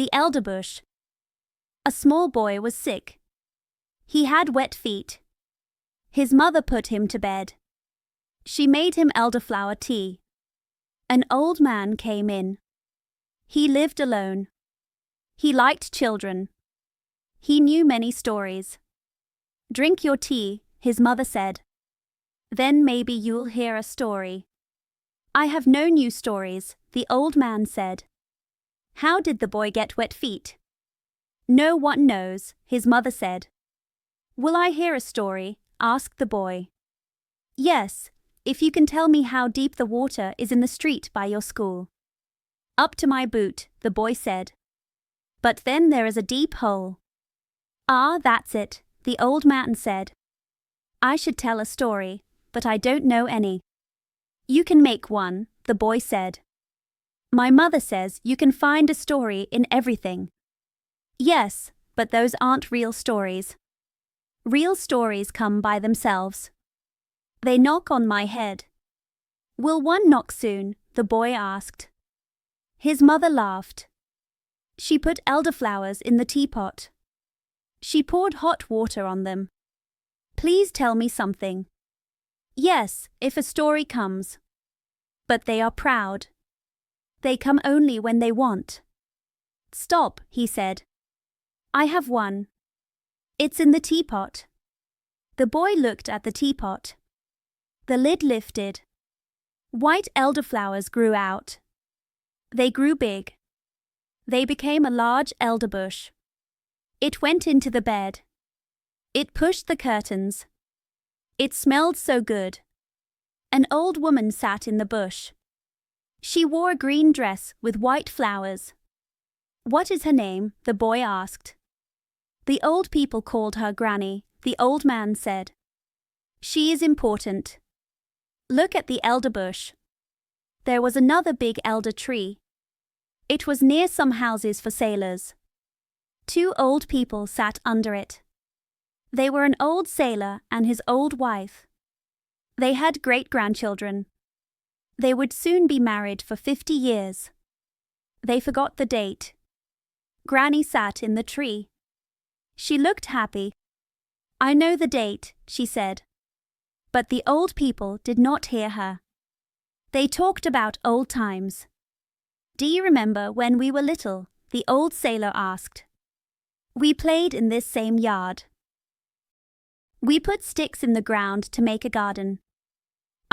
The Elderbush. A small boy was sick. He had wet feet. His mother put him to bed. She made him elderflower tea. An old man came in. He lived alone. He liked children. He knew many stories. "Drink your tea," his mother said. "Then maybe you'll hear a story." "I have no new stories," the old man said. "How did the boy get wet feet?" "No one knows," his mother said. "Will I hear a story?" asked the boy. "Yes, if you can tell me how deep the water is in the street by your school." "Up to my boot," the boy said. "But then there is a deep hole." "Ah, that's it," the old man said. "I should tell a story, but I don't know any." "You can make one," the boy said. "My mother says you can find a story in everything." "Yes, but those aren't real stories. Real stories come by themselves. They knock on my head." "Will one knock soon?" the boy asked. His mother laughed. She put elderflowers in the teapot. She poured hot water on them. "Please tell me something." "Yes, if a story comes." "But they are proud. They come only when they want." "Stop," he said. "I have one. It's in the teapot." The boy looked at the teapot. The lid lifted. White elderflowers grew out. They grew big. They became a large elderbush. It went into the bed. It pushed the curtains. It smelled so good. An old woman sat in the bush. She wore a green dress with white flowers. "What is her name?" the boy asked. "The old people called her Granny," the old man said. "She is important. Look at the elderbush." There was another big elder tree. It was near some houses for sailors. 2 old people sat under it. They were an old sailor and his old wife. They had great-grandchildren. They would soon be married for 50 years. They forgot the date. Granny sat in the tree. She looked happy. "I know the date," she said. But the old people did not hear her. They talked about old times. "Do you remember when we were little?" the old sailor asked. "We played in this same yard. We put sticks in the ground to make a garden."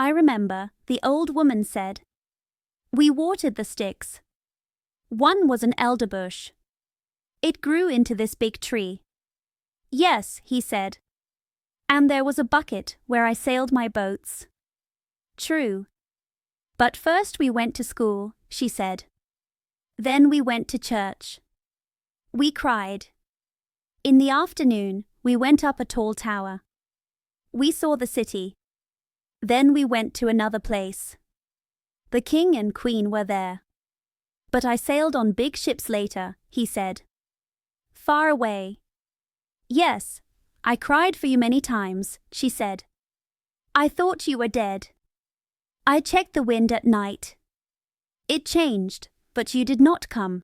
"I remember," the old woman said. "We watered the sticks. One was an elderbush. It grew into this big tree." "Yes," he said. "And there was a bucket where I sailed my boats." "True. But first we went to school," she said. "Then we went to church. We cried. In the afternoon, we went up a tall tower. We saw the city. Then we went to another place. The king and queen were there. But I sailed on big ships later," he said. "Far away." "Yes, I cried for you many times," she said. "I thought you were dead. I checked the wind at night. It changed, but you did not come.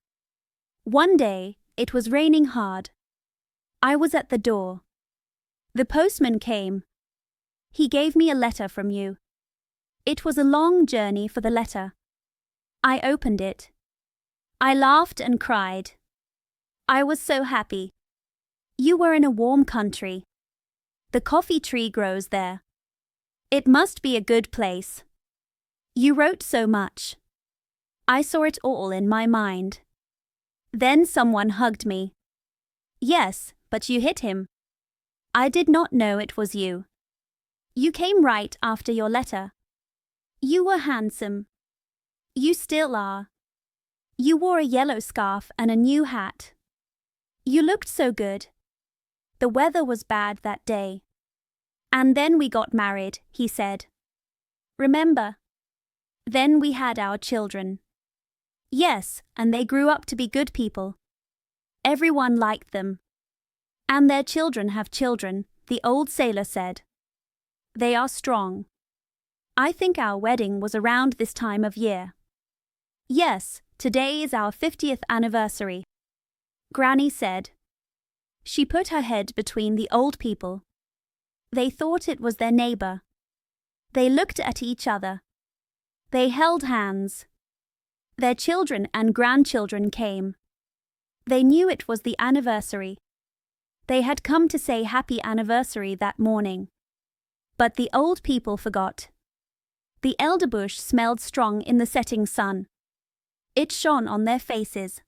One day, it was raining hard. I was at the door. The postman came. He gave me a letter from you. It was a long journey for the letter. I opened it. I laughed and cried. I was so happy. You were in a warm country. The coffee tree grows there. It must be a good place. You wrote so much. I saw it all in my mind. Then someone hugged me." "Yes, but you hit him." "I did not know it was you. You came right after your letter. You were handsome. You still are. You wore a yellow scarf and a new hat. You looked so good. The weather was bad that day. And then we got married," he said. "Remember? Then we had our children." "Yes, and they grew up to be good people. Everyone liked them. And their children have children," the old sailor said. "They are strong. I think our wedding was around this time of year." "Yes, today is our 50th anniversary." Granny said. She put her head between the old people. They thought it was their neighbour. They looked at each other. They held hands. Their children and grandchildren came. They knew it was the anniversary. They had come to say happy anniversary that morning. But the old people forgot. The elderbush smelled strong in the setting sun. It shone on their faces.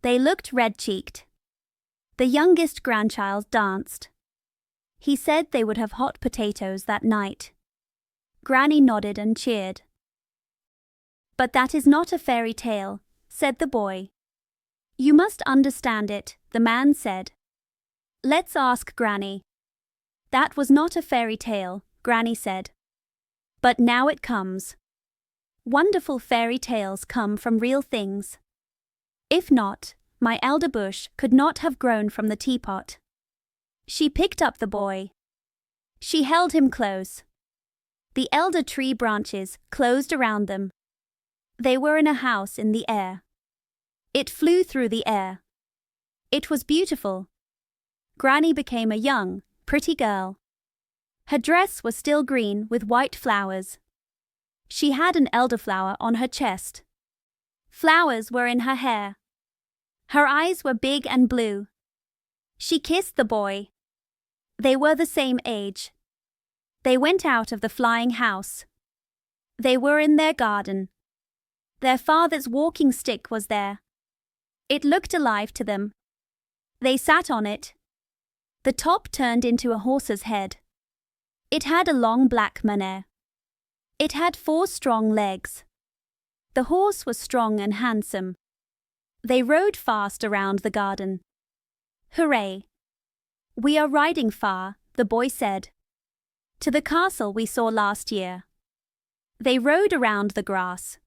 They looked red-cheeked. The youngest grandchild danced. He said they would have hot potatoes that night. Granny nodded and cheered. "But that is not a fairy tale," said the boy. "You must understand it," the man said. "Let's ask Granny." "That was not a fairy tale," Granny said. "But now it comes. Wonderful fairy tales come from real things. If not, my elderbush could not have grown from the teapot." She picked up the boy. She held him close. The elder tree branches closed around them. They were in a house in the air. It flew through the air. It was beautiful. Granny became a young, pretty girl. Her dress was still green with white flowers. She had an elderflower on her chest. Flowers were in her hair. Her eyes were big and blue. She kissed the boy. They were the same age. They went out of the flying house. They were in their garden. Their father's walking stick was there. It looked alive to them. They sat on it. The top turned into a horse's head. It had a long black mane. It had 4 strong legs. The horse was strong and handsome. They rode fast around the garden. "Hooray! We are riding far," the boy said. "To the castle we saw last year." They rode around the grass.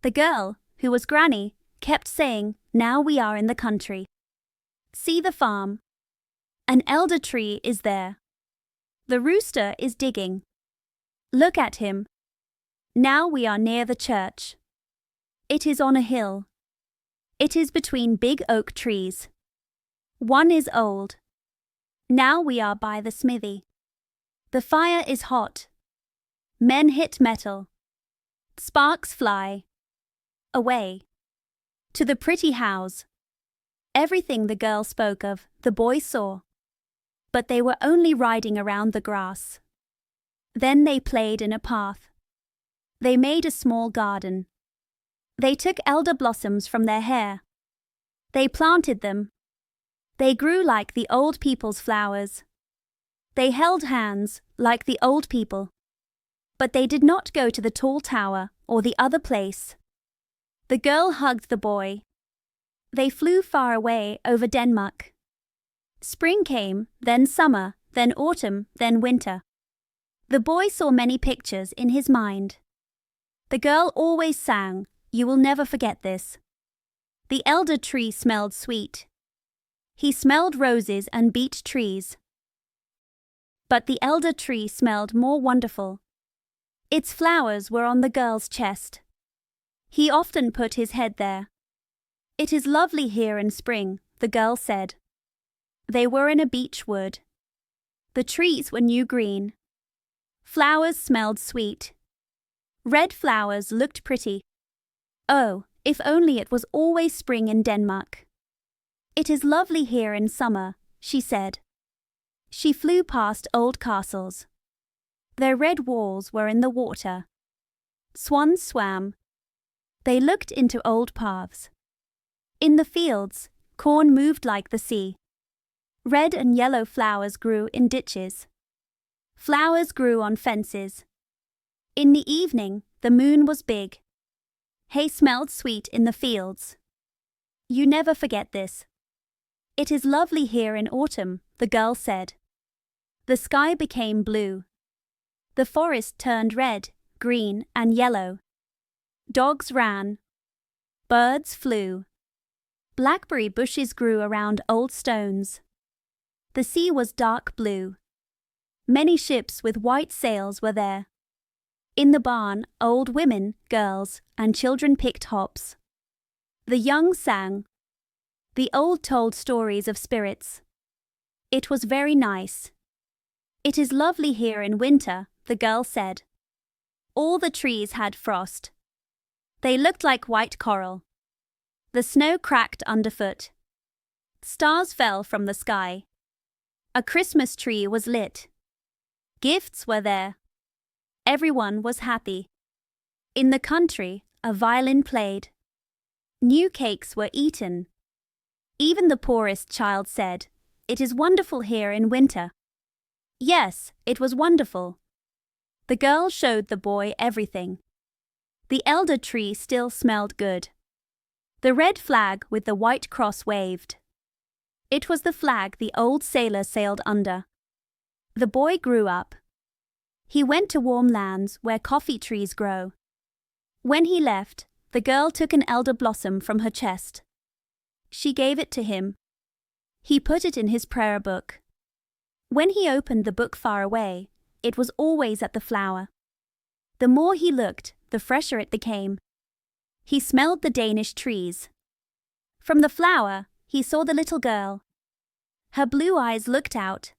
The girl, who was Granny, kept saying, "Now we are in the country. See the farm. An elder tree is there. The rooster is digging. Look at him. Now we are near the church. It is on a hill. It is between big oak trees. One is old. Now we are by the smithy. The fire is hot. Men hit metal. Sparks fly. Away. To the pretty house." Everything the girl spoke of, the boy saw. But they were only riding around the grass. Then they played in a path. They made a small garden. They took elder blossoms from their hair. They planted them. They grew like the old people's flowers. They held hands like the old people. But they did not go to the tall tower or the other place. The girl hugged the boy. They flew far away over Denmark. Spring came, then summer, then autumn, then winter. The boy saw many pictures in his mind. The girl always sang, "You will never forget this." The elder tree smelled sweet. He smelled roses and beech trees. But the elder tree smelled more wonderful. Its flowers were on the girl's chest. He often put his head there. "It is lovely here in spring," the girl said. They were in a beech wood. The trees were new green. Flowers smelled sweet. Red flowers looked pretty. Oh, if only it was always spring in Denmark. "It is lovely here in summer," she said. She flew past old castles. Their red walls were in the water. Swans swam. They looked into old paths. In the fields, corn moved like the sea. Red and yellow flowers grew in ditches. Flowers grew on fences. In the evening, the moon was big. Hay smelled sweet in the fields. "You never forget this." "It is lovely here in autumn," the girl said. The sky became blue. The forest turned red, green, and yellow. Dogs ran. Birds flew. Blackberry bushes grew around old stones. The sea was dark blue. Many ships with white sails were there. In the barn, old women, girls, and children picked hops. The young sang. The old told stories of spirits. It was very nice. It is lovely here in winter, the girl said. All the trees had frost. They looked like white coral. The snow cracked underfoot. Stars fell from the sky. A Christmas tree was lit. Gifts were there. Everyone was happy. In the country, a violin played. New cakes were eaten. Even the poorest child said, "It is wonderful here in winter." Yes, it was wonderful. The girl showed the boy everything. The elder tree still smelled good. The red flag with the white cross waved. It was the flag the old sailor sailed under. The boy grew up. He went to warm lands where coffee trees grow. When he left, the girl took an elder blossom from her chest. She gave it to him. He put it in his prayer book. When he opened the book far away, it was always at the flower. The more he looked, the fresher it became. He smelled the Danish trees. From the flower, he saw the little girl. Her blue eyes looked out.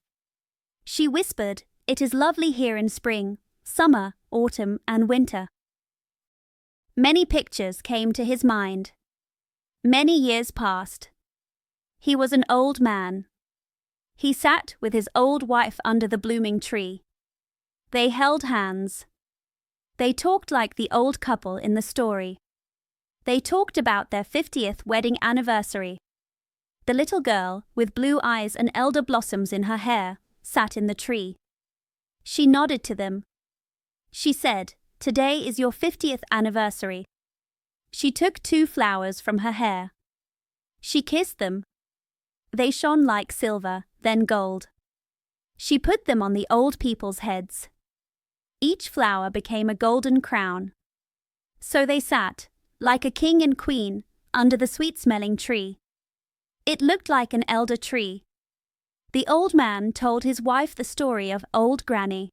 She whispered, "It is lovely here in spring, summer, autumn, and winter." Many pictures came to his mind. Many years passed. He was an old man. He sat with his old wife under the blooming tree. They held hands. They talked like the old couple in the story. They talked about their 50th wedding anniversary. The little girl, with blue eyes and elder blossoms in her hair, sat in the tree. She nodded to them. She said, "Today is your 50th anniversary." She took 2 flowers from her hair. She kissed them. They shone like silver, then gold. She put them on the old people's heads. Each flower became a golden crown. So they sat, like a king and queen, under the sweet-smelling tree. It looked like an elder tree. The old man told his wife the story of Old Granny.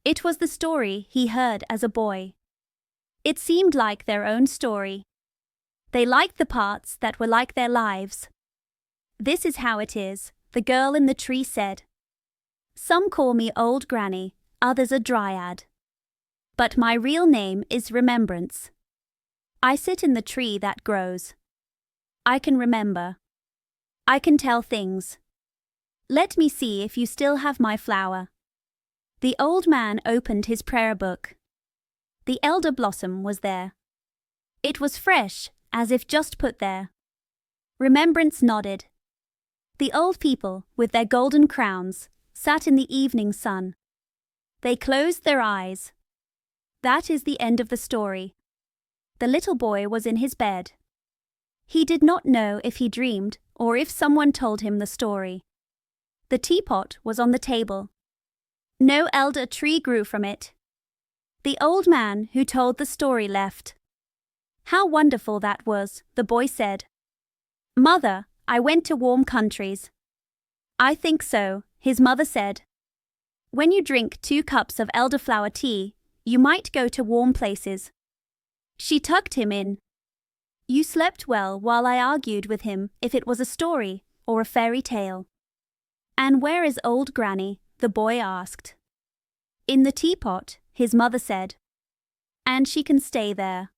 It was the story he heard as a boy. It seemed like their own story. They liked the parts that were like their lives. "This is how it is," the girl in the tree said. "Some call me Old Granny, others a Dryad. But my real name is Remembrance. I sit in the tree that grows. I can remember. I can tell things. Let me see if you still have my flower." The old man opened his prayer book. The elder blossom was there. It was fresh, as if just put there. Remembrance nodded. The old people, with their golden crowns, sat in the evening sun. They closed their eyes. That is the end of the story. The little boy was in his bed. He did not know if he dreamed or if someone told him the story. The teapot was on the table. No elder tree grew from it. The old man who told the story left. "How wonderful that was," the boy said. "Mother, I went to warm countries." "I think so," his mother said. "When you drink 2 cups of elderflower tea, you might go to warm places." She tucked him in. "You slept well while I argued with him if it was a story or a fairy tale." "And where is Old Granny?" the boy asked. "In the teapot," his mother said. "And she can stay there."